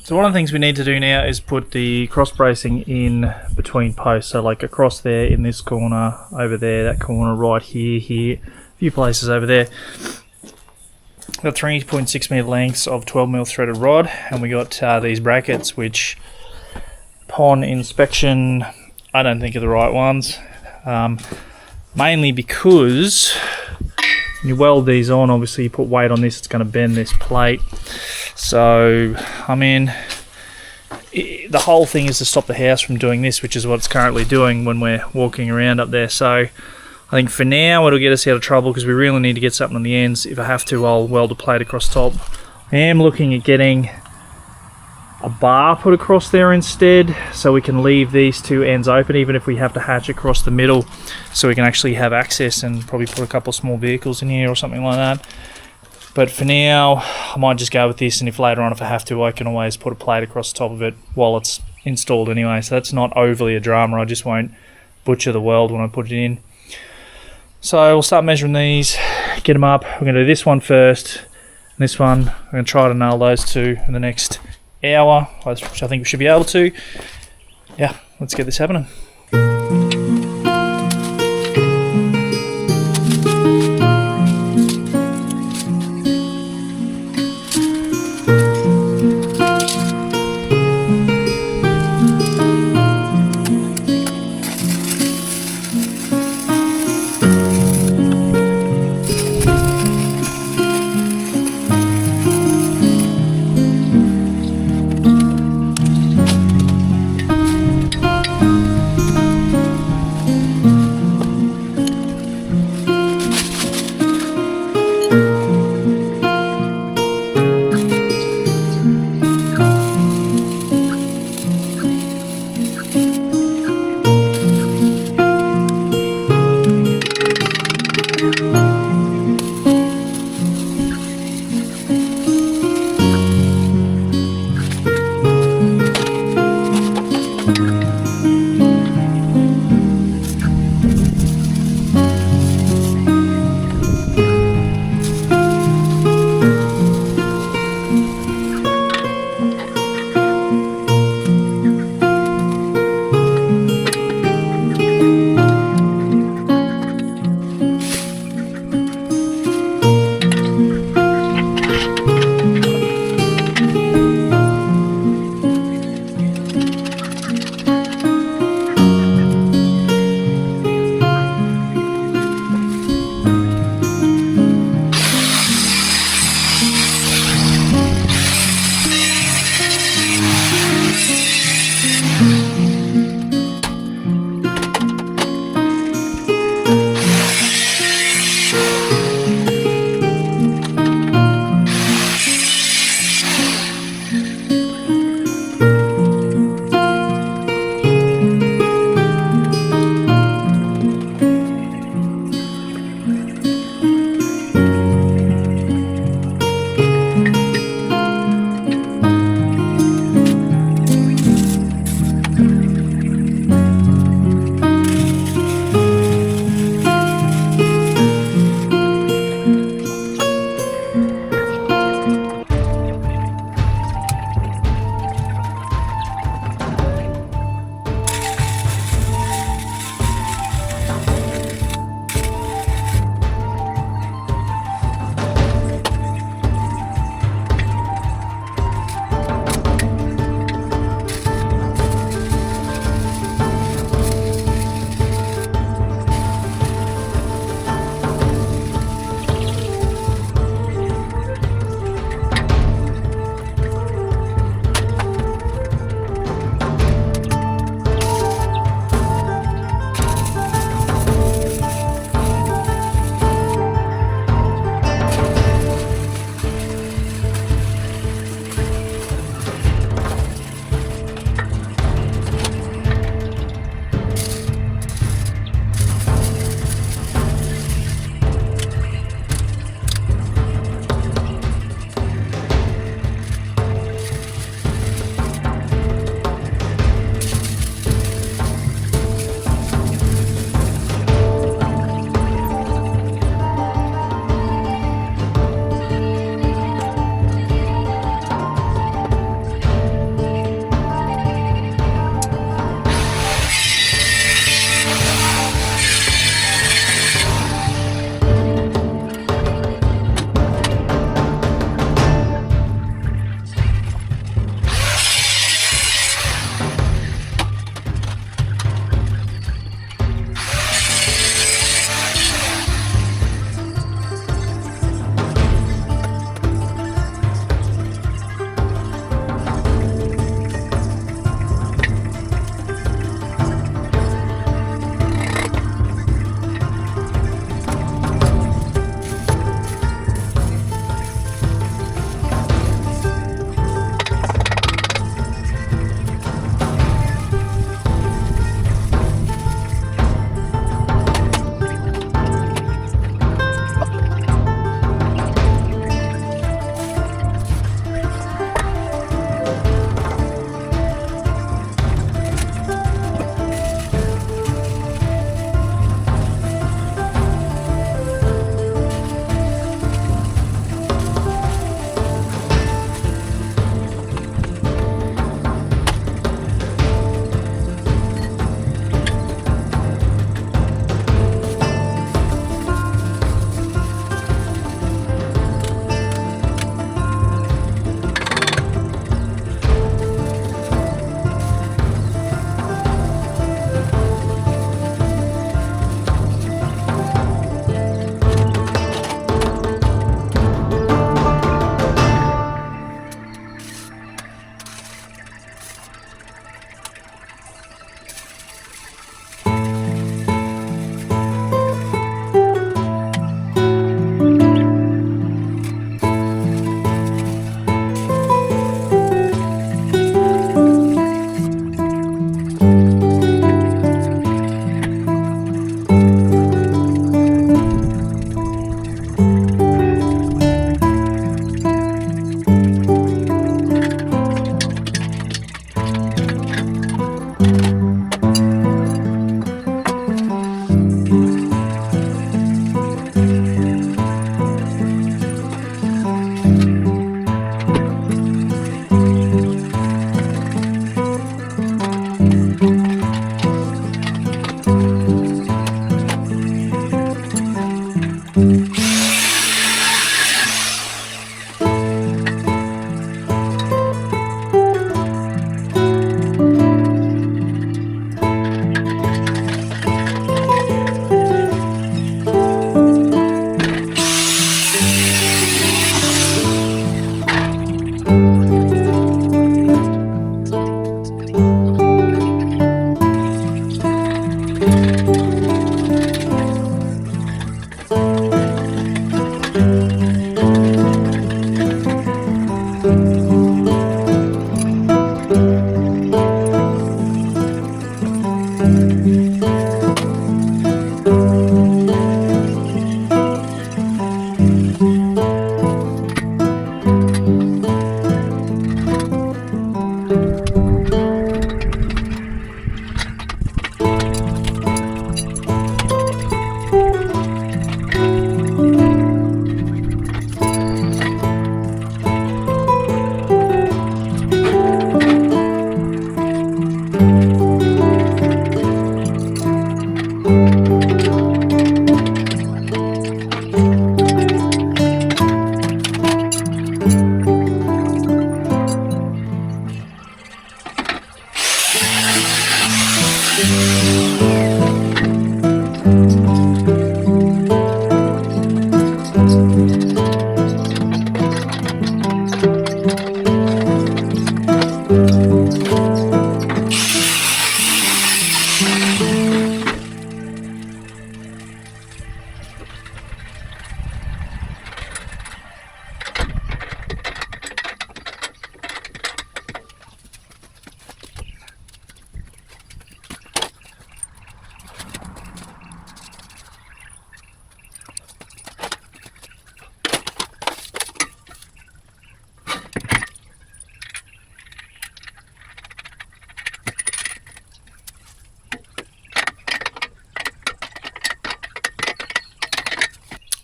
So one of the things we need to do now is put the cross bracing in between posts. So like across there, in this corner, over there, that corner, right here, a few places over there. Got 3.6 meter lengths of 12mm threaded rod, and we got these brackets, which upon inspection, I don't think are the right ones. Mainly because when you weld these on, obviously you put weight on this, it's going to bend this plate. So, I mean, the whole thing is to stop the house from doing this, which is what it's currently doing when we're walking around up there. So, I think for now it'll get us out of trouble because we really need to get something on the ends. If I have to, I'll weld a plate across top. I am looking at getting a bar put across there instead, so we can leave these two ends open, even if we have to hatch across the middle, so we can actually have access and probably put a couple of small vehicles in here or something like that. But for now, I might just go with this, and if later on, if I have to, I can always put a plate across the top of it while it's installed anyway. So that's not overly a drama. I just won't butcher the weld when I put it in. So we'll start measuring these, get them up. We're going to do this one first, and this one. I'm going to try to nail those two in the next hour, which I think we should be able to. Yeah, let's get this happening.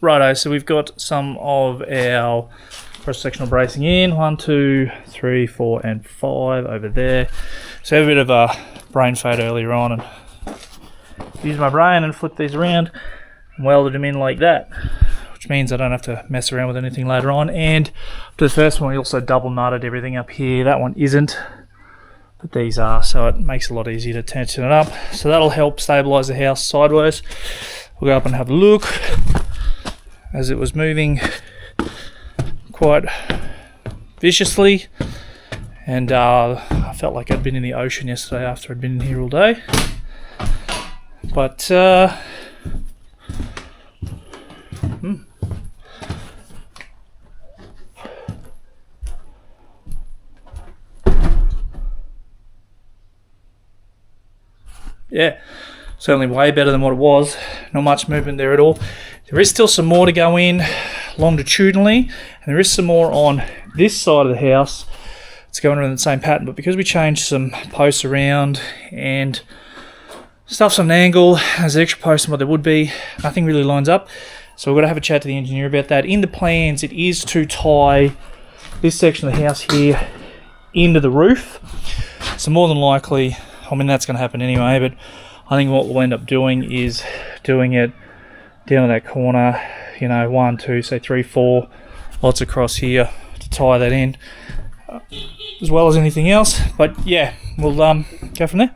Righto, so we've got some of our cross-sectional bracing in. 1, 2, 3, 4, and 5 over there. So I had a bit of a brain fade earlier on and used my brain and flipped these around and welded them in like that, which means I don't have to mess around with anything later on. And to the first one, we also double nutted everything up here. That one isn't, but these are, so it makes it a lot easier to tension it up. So that'll help stabilize the house sideways. We'll go up and have a look. As it was moving quite viciously, and I felt like I'd been in the ocean yesterday after I'd been in here all day. But yeah, certainly way better than what it was. Not much movement there at all. There is still some more to go in longitudinally, and there is some more on this side of the house. It's going around the same pattern, but because we changed some posts around and stuff's on an angle, there's extra posts than what there would be, nothing really lines up. So we're going to have a chat to the engineer about that. In the plans, it is to tie this section of the house here into the roof. So more than likely, I mean, that's going to happen anyway, but I think what we'll end up doing is doing it down in that corner, you know, 1, 2, say 3, 4, lots across here to tie that in, as well as anything else. But yeah, we'll go from there.